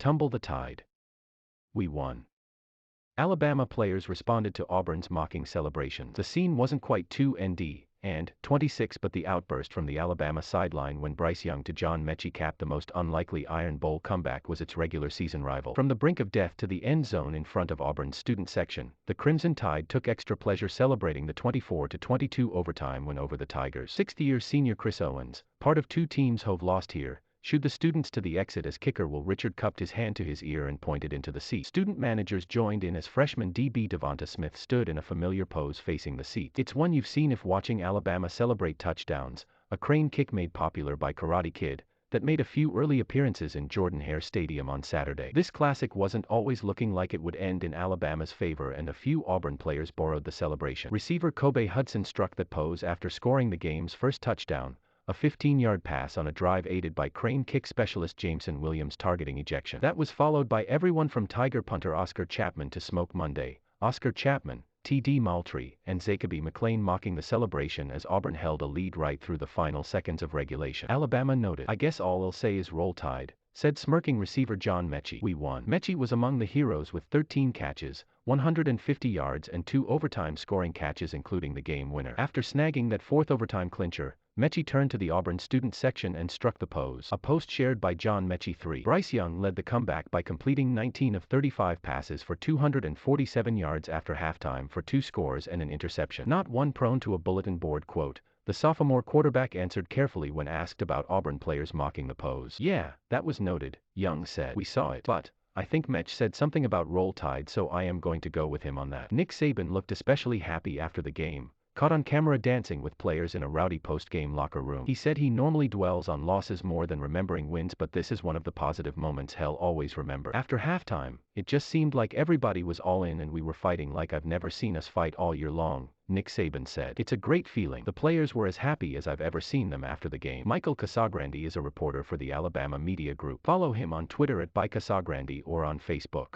Tumble the tide. We won. Alabama players responded to Auburn's mocking celebrations. The scene wasn't quite 26, but the outburst from the Alabama sideline when Bryce Young to John Metchie capped the most unlikely Iron Bowl comeback was its regular season rival. From the brink of death to the end zone in front of Auburn's student section, the Crimson Tide took extra pleasure celebrating the 24-22 overtime win over the Tigers. Sixth-year senior Chris Owens, part of two teams who've lost here, shooed the students to the exit as kicker Will Richard cupped his hand to his ear and pointed into the seat. Student managers joined in as freshman DB Devonta Smith stood in a familiar pose facing the seat. It's one you've seen if watching Alabama celebrate touchdowns, a crane kick made popular by Karate Kid, that made a few early appearances in Jordan-Hare Stadium on Saturday. This classic wasn't always looking like it would end in Alabama's favor, and a few Auburn players borrowed the celebration. Receiver Kobe Hudson struck that pose after scoring the game's first touchdown, a 15-yard pass on a drive aided by crane kick specialist Jameson Williams' targeting ejection. That was followed by everyone from Tiger punter Oscar Chapman to Smoke Monday, Oscar Chapman, T.D. Moultrie, and Zacoby McClain mocking the celebration as Auburn held a lead right through the final seconds of regulation. Alabama noted, "I guess all I'll say is roll tide," said smirking receiver John Metchie. We won. Metchie was among the heroes with 13 catches, 150 yards and 2 overtime scoring catches including the game winner. After snagging that fourth overtime clincher, Metchie turned to the Auburn student section and struck the pose. A post shared by John Metchie 3. Bryce Young led the comeback by completing 19 of 35 passes for 247 yards after halftime for 2 scores and an interception. Not one prone to a bulletin board quote, the sophomore quarterback answered carefully when asked about Auburn players mocking the pose. "Yeah, that was noted," Young said. "We saw it. But I think Metch said something about roll tide, so I am going to go with him on that." Nick Saban looked especially happy after the game, caught on camera dancing with players in a rowdy post-game locker room. He said he normally dwells on losses more than remembering wins, but this is one of the positive moments he'll always remember. "After halftime, it just seemed like everybody was all in and we were fighting like I've never seen us fight all year long," Nick Saban said. "It's a great feeling. The players were as happy as I've ever seen them after the game." Michael Casagrande is a reporter for the Alabama Media Group. Follow him on Twitter @ByCasagrande or on Facebook.